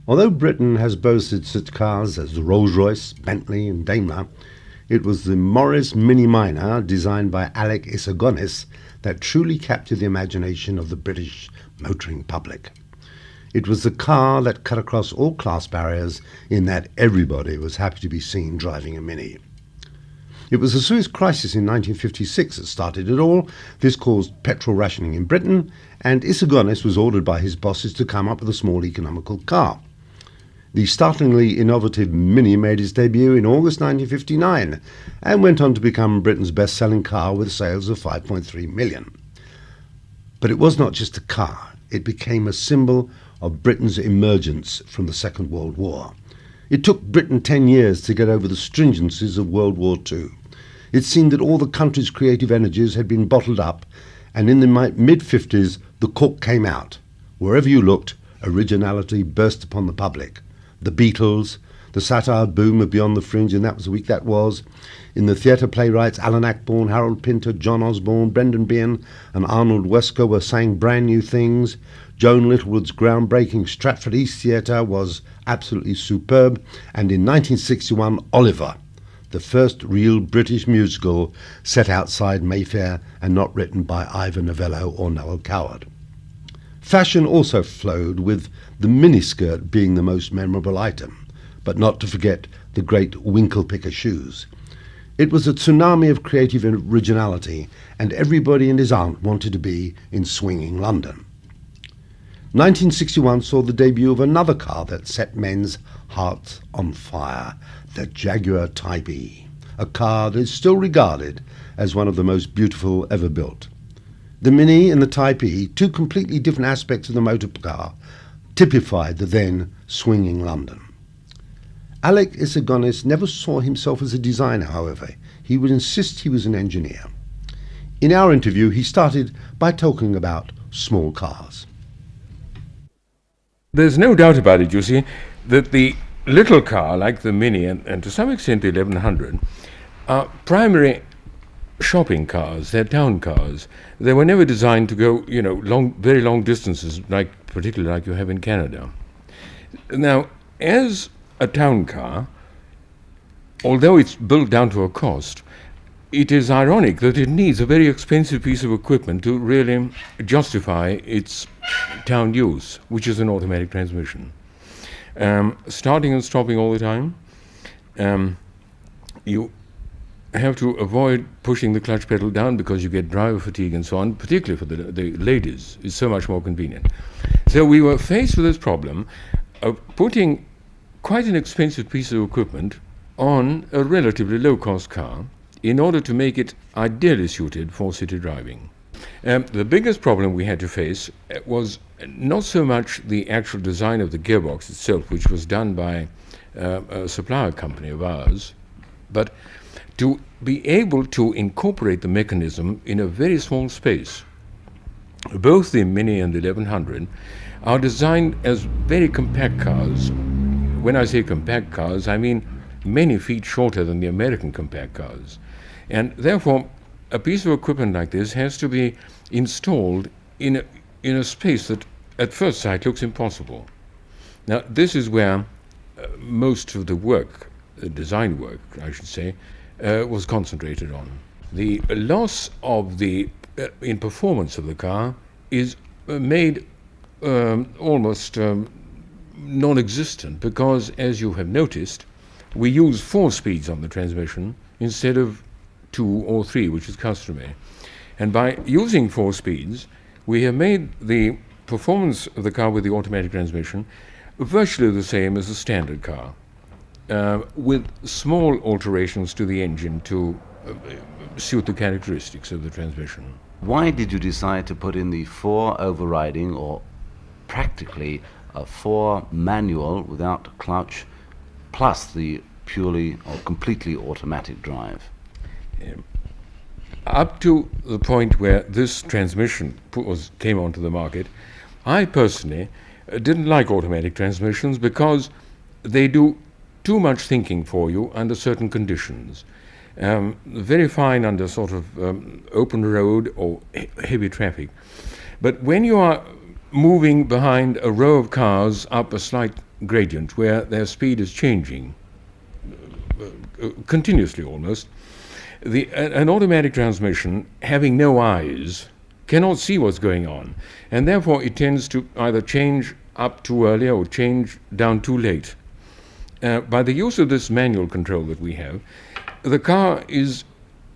Although Britain has boasted such cars as the Rolls-Royce, Bentley and Daimler, it was the Morris Mini Minor, designed by ALEC ISSIGONIS, that truly captured the imagination of the British motoring public. It was the car that cut across all class barriers in that everybody was happy to be seen driving a Mini. It was the Suez Crisis in 1956 that started it all. This caused petrol rationing in Britain, and ISSIGONIS was ordered by his bosses to come up with a small economical car. The startlingly innovative Mini made its debut in August 1959 and went on to become Britain's best-selling car with sales of 5.3 million. But it was not just a car. It became a symbol of Britain's emergence from the Second World War. It took Britain 10 years to get over the stringencies of World War II. It seemed that all the country's creative energies had been bottled up, and in the mid-50s the cork came out. Wherever you looked, originality burst upon the public. The Beatles, the satire boom of Beyond the Fringe, and that was the week that was. In the theatre, playwrights Alan Ayckbourn, Harold Pinter, John Osborne, Brendan Behan and Arnold Wesker were saying brand new things. Joan Littlewood's groundbreaking Stratford East Theatre was absolutely superb. And in 1961, Oliver, the first real British musical set outside Mayfair and not written by Ivor Novello or Noel Coward. Fashion also flowed, with the miniskirt being the most memorable item, but not to forget the great winkle-picker shoes. It was a tsunami of creative originality, and everybody and his aunt wanted to be in swinging London. 1961 saw the debut of another car that set men's hearts on fire, the Jaguar Type E, a car that is still regarded as one of the most beautiful ever built. The Mini and the Type E, two completely different aspects of the motor car, typified the then swinging London. ALEC ISSIGONIS never saw himself as a designer, however. He would insist he was an engineer. In our interview, he started by talking about small cars. There's no doubt about it, you see, that the little car, like the Mini and to some extent the 1100, are primary shopping cars. They're town cars. They were never designed to go, very long distances, particularly like you have in Canada. Now, as a town car, although it's built down to a cost, it is ironic that it needs a very expensive piece of equipment to really justify its town use, which is an automatic transmission. Starting and stopping all the time. You have to avoid pushing the clutch pedal down because you get driver fatigue and so on, particularly for the ladies. It's so much more convenient. So we were faced with this problem of putting quite an expensive piece of equipment on a relatively low-cost car in order to make it ideally suited for city driving. The biggest problem we had to face was not so much the actual design of the gearbox itself, which was done by a supplier company of ours, but to be able to incorporate the mechanism in a very small space. Both the Mini and the 1100 are designed as very compact cars. When I say compact cars, I mean many feet shorter than the American compact cars. And therefore, a piece of equipment like this has to be installed in a space that at first sight looks impossible. Now, this is where most of the work, design work, I should say, was concentrated on. The loss of in performance of the car is made almost non-existent because, as you have noticed, we use 4 speeds on the transmission instead of 2 or 3, which is customary. And by using 4 speeds, we have made the performance of the car with the automatic transmission virtually the same as a standard car, with small alterations to the engine to suit the characteristics of the transmission. Why did you decide to put in the 4 overriding, or practically a 4 manual without clutch, plus the purely or completely automatic drive? Up to the point where this transmission came onto the market, I personally didn't like automatic transmissions because they do too much thinking for you under certain conditions. Very fine under sort of open road or heavy traffic. But when you are moving behind a row of cars up a slight gradient where their speed is changing continuously almost. An automatic transmission, having no eyes, cannot see what's going on, and therefore it tends to either change up too early or change down too late. By the use of this manual control that we have, the car is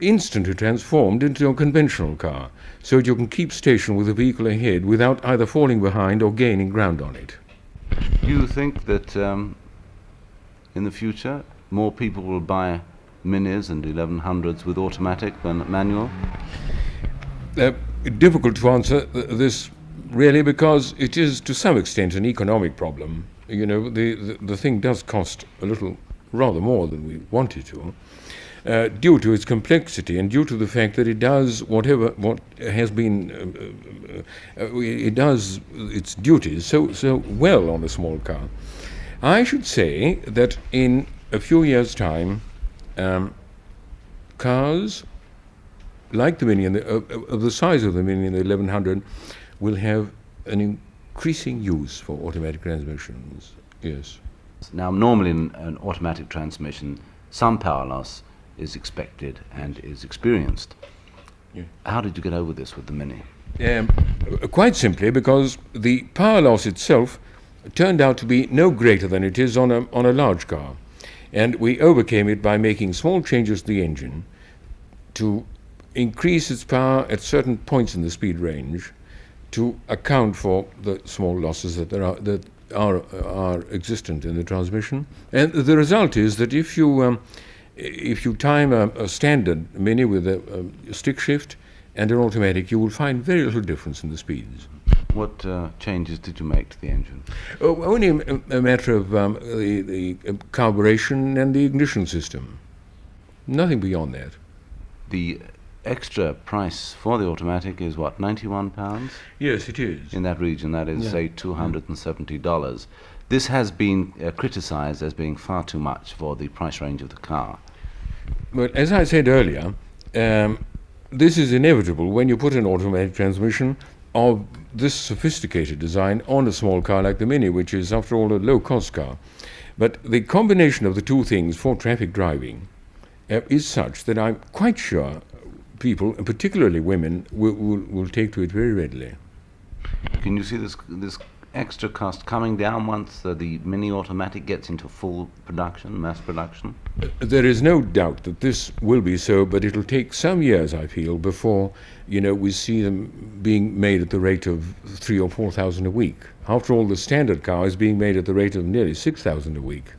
instantly transformed into a conventional car, so that you can keep station with the vehicle ahead without either falling behind or gaining ground on it. Do you think that in the future more people will buy Minis and 1100s with automatic than manual? Difficult to answer this really, because it is to some extent an economic problem. You know, the thing does cost a little rather more than we want it to, due to its complexity and due to the fact that it does what has been it does its duties so well on a small car. I should say that in a few years' time, cars like the Mini and of the size of the Mini and the 1100 will have an increasing use for automatic transmissions. Yes. Now, normally in an automatic transmission, some power loss is expected and is experienced. Yeah. How did you get over this with the Mini? Quite simply because the power loss itself turned out to be no greater than it is on a large car. And we overcame it by making small changes to the engine to increase its power at certain points in the speed range to account for the small losses that are existent in the transmission. And the result is that if you time a standard Mini with a stick shift and an automatic, you will find very little difference in the speeds. What changes did you make to the engine? Only a matter of the carburation and the ignition system. Nothing beyond that. The extra price for the automatic is what, £91? Yes, it is. In that region, that is, say, $270. This has been criticized as being far too much for the price range of the car. But as I said earlier, this is inevitable when you put an automatic transmission of this sophisticated design on a small car like the Mini, which is, after all, a low-cost car. But the combination of the two things for traffic driving is such that I'm quite sure people, and particularly women, will take to it very readily. Can you see this extra cost coming down once the Mini automatic gets into full production, mass production? There is no doubt that this will be so, but it'll take some years, I feel, before we see them being made at the rate of 3,000 or 4,000 a week. After all, the standard car is being made at the rate of nearly 6,000 a week.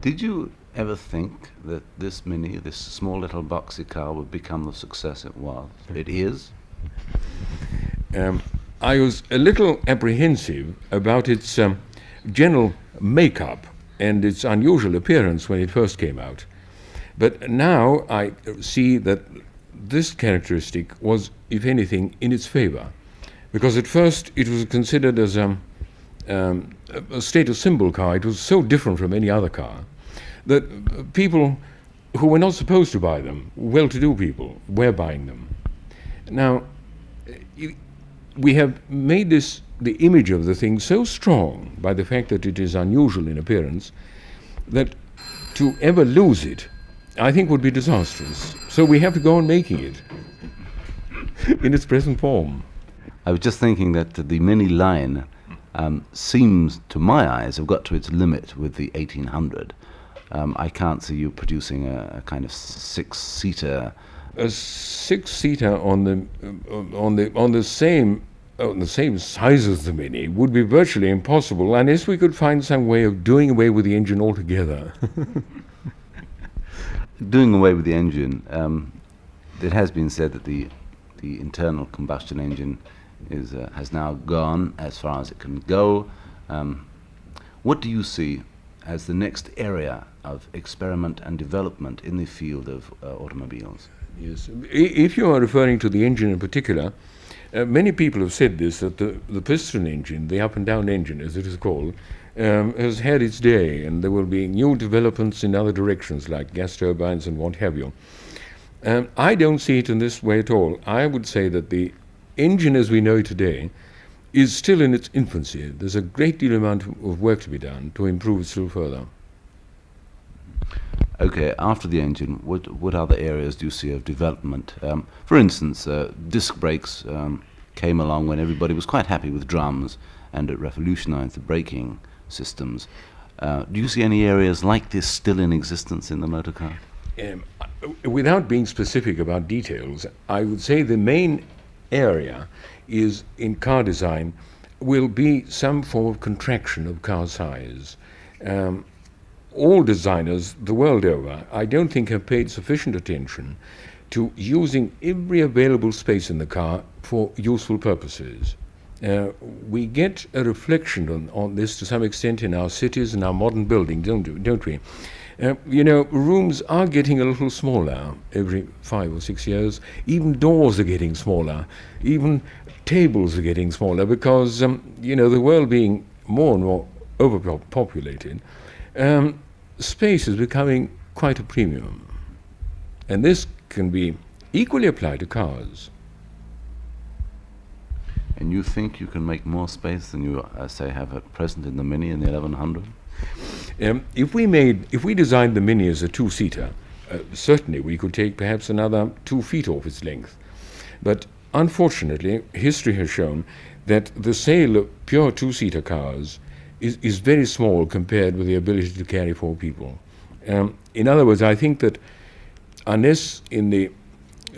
Did you ever think that this Mini, this small little boxy car, would become the success it was? It is? I was a little apprehensive about its general makeup and its unusual appearance when it first came out. But now I see that this characteristic was, if anything, in its favor. Because at first it was considered as a status symbol car. It was so different from any other car that people who were not supposed to buy them, well-to-do people, were buying them. Now, we have made the image of the thing so strong by the fact that it is unusual in appearance that to ever lose it, I think, would be disastrous. So we have to go on making it in its present form. I was just thinking that the Mini line seems, to my eyes, have got to its limit with the 1800. I can't see you producing a kind of six-seater. A six-seater on the same size as the Mini would be virtually impossible unless we could find some way of doing away with the engine altogether. Doing away with the engine, it has been said that the internal combustion engine has now gone as far as it can go. What do you see as the next area of experiment and development in the field of automobiles? Yes. If you are referring to the engine in particular, many people have said this, that the piston engine, the up-and-down engine, as it is called, has had its day, and there will be new developments in other directions, like gas turbines and what have you. I don't see it in this way at all. I would say that the engine as we know it today is still in its infancy. There's a great deal amount of work to be done to improve it still further. Okay, after the engine, what other areas do you see of development? For instance, disc brakes came along when everybody was quite happy with drums, and it revolutionized the braking systems. Do you see any areas like this still in existence in the motor car? Without being specific about details, I would say the main area is in car design will be some form of contraction of car size. All designers the world over, I don't think, have paid sufficient attention to using every available space in the car for useful purposes. We get a reflection on this to some extent in our cities and our modern buildings, don't we? Rooms are getting a little smaller every 5 or 6 years. Even doors are getting smaller. Even tables are getting smaller because, the world being more and more overpopulated, space is becoming quite a premium. And this can be equally applied to cars. And you think you can make more space than you, say, have at present in the Mini and the 1100? If we designed the Mini as a two-seater, certainly we could take perhaps another 2 feet off its length. But unfortunately, history has shown that the sale of pure two-seater cars is very small compared with the ability to carry 4 people. In other words, I think that unless in the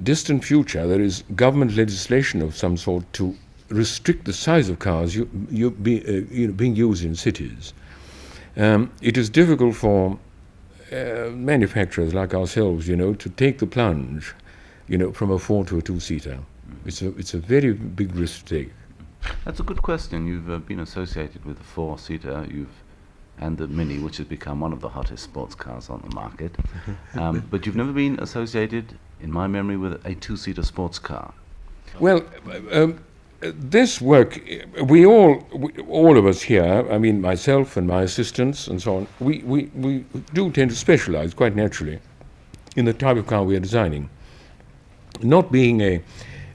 distant future there is government legislation of some sort to restrict the size of cars being used in cities, it is difficult for manufacturers like ourselves, to take the plunge, from a 4 to a 2-seater. It's a very big risk to take. That's a good question. You've been associated with the 4-seater, and the Mini, which has become one of the hottest sports cars on the market. But you've never been associated, in my memory, with a 2-seater sports car. Well, this work, all of us here, I mean myself and my assistants and so on, we do tend to specialize quite naturally in the type of car we are designing. Not being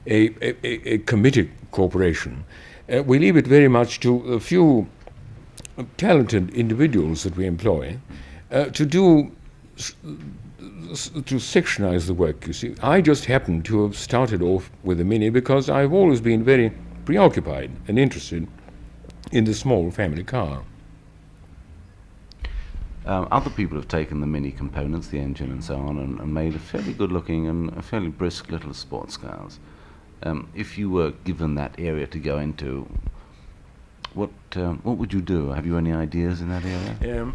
a committed corporation, we leave it very much to a few talented individuals that we employ to sectionize the work. You see, I just happen to have started off with the Mini because I've always been very preoccupied and interested in the small family car. Other people have taken the Mini components, the engine and so on, and made a fairly good-looking and a fairly brisk little sports cars. If you were given that area to go into, what would you do? Have you any ideas in that area?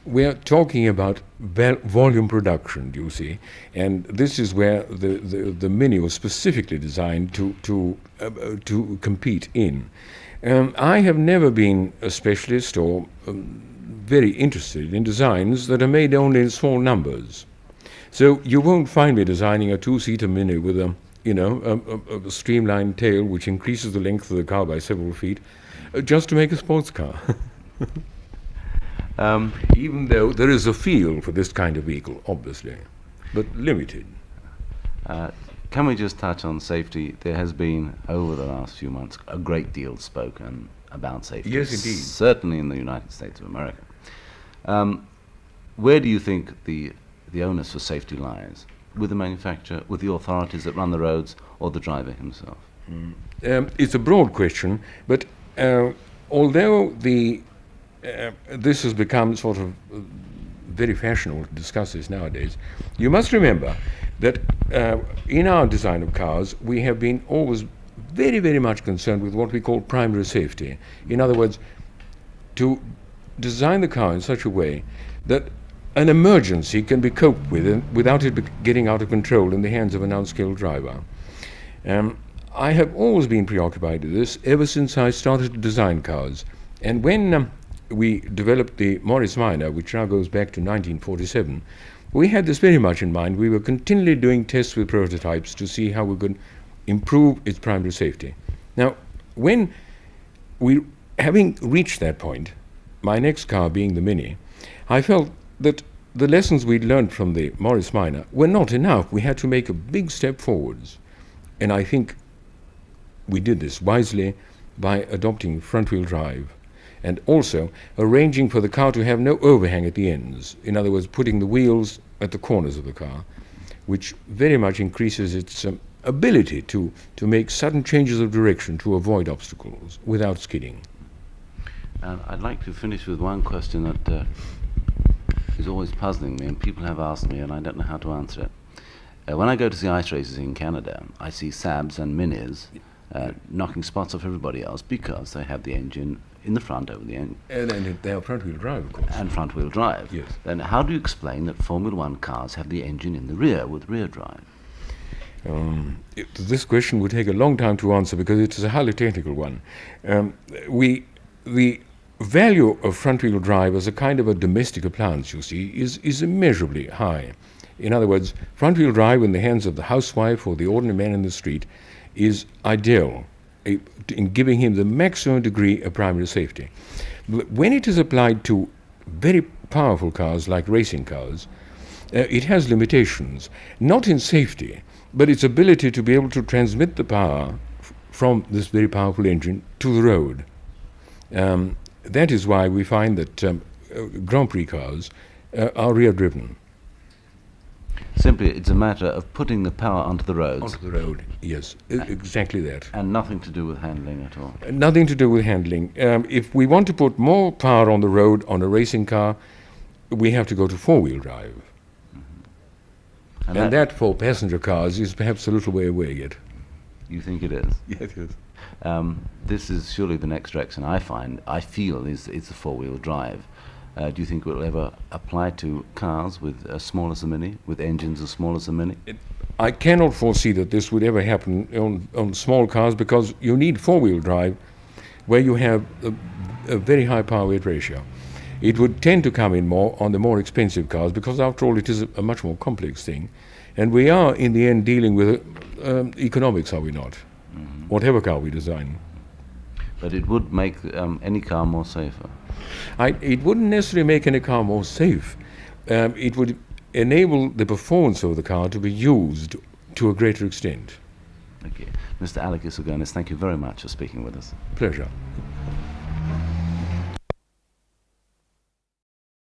We're talking about volume production, you see, and this is where the Mini was specifically designed to compete in. I have never been a specialist or very interested in designs that are made only in small numbers. So you won't find me designing a 2-seater Mini with a streamlined tail which increases the length of the car by several feet, just to make a sports car. Even though there is a feel for this kind of vehicle, obviously, but limited. Can we just touch on safety? There has been, over the last few months, a great deal spoken about safety. Yes, indeed. Certainly in the United States of America. Where do you think the onus for safety lies? With the manufacturer, with the authorities that run the roads, or the driver himself? It's a broad question, but although this has become sort of very fashionable to discuss this nowadays, you must remember that in our design of cars, we have been always very, very much concerned with what we call primary safety. In other words, to design the car in such a way that an emergency can be coped with without it getting out of control in the hands of an unskilled driver. I have always been preoccupied with this ever since I started to design cars. And when we developed the Morris Minor, which now goes back to 1947, we had this very much in mind. We were continually doing tests with prototypes to see how we could improve its primary safety. Now, when having reached that point, my next car being the Mini, I felt that the lessons we'd learned from the Morris Minor were not enough. We had to make a big step forwards. And I think we did this wisely by adopting front-wheel drive and also arranging for the car to have no overhang at the ends. In other words, putting the wheels at the corners of the car, which very much increases its ability to make sudden changes of direction to avoid obstacles without skidding. And I'd like to finish with one question that is always puzzling me, and people have asked me, and I don't know how to answer it. When I go to see ice races in Canada, I see Saabs and Minis knocking spots off everybody else because they have the engine in the front over the end. And they are front-wheel drive, of course. And front-wheel drive. Yes. Then how do you explain that Formula One cars have the engine in the rear with rear drive? This question would take a long time to answer because it is a highly technical one. The value of front-wheel drive as a kind of a domestic appliance, you see, is immeasurably high. In other words, front-wheel drive in the hands of the housewife or the ordinary man in the street is ideal in giving him the maximum degree of primary safety. But when it is applied to very powerful cars like racing cars, it has limitations, not in safety, but its ability to be able to transmit the power from this very powerful engine to the road. That is why we find that Grand Prix cars are rear-driven. Simply, it's a matter of putting the power onto the roads. Onto the road, yes, exactly that. And nothing to do with handling at all. Nothing to do with handling. If we want to put more power on the road on a racing car, we have to go to four-wheel drive. And that for passenger cars is perhaps a little way away yet. You think it is? Yes, it is. This is surely the next direction I feel is the four-wheel drive. Do you think it will ever apply to cars with as small as a Mini, with engines as small as a Mini? I cannot foresee that this would ever happen on small cars because you need four-wheel drive where you have a very high power-weight ratio. It would tend to come in more on the more expensive cars because, after all, it is a much more complex thing. And we are, in the end, dealing with economics, are we not? Mm-hmm. Whatever car we design. But it would make any car more safer. It wouldn't necessarily make any car more safe. It would enable the performance of the car to be used to a greater extent. Okay. Mr. ALEC ISSIGONIS, thank you very much for speaking with us. Pleasure.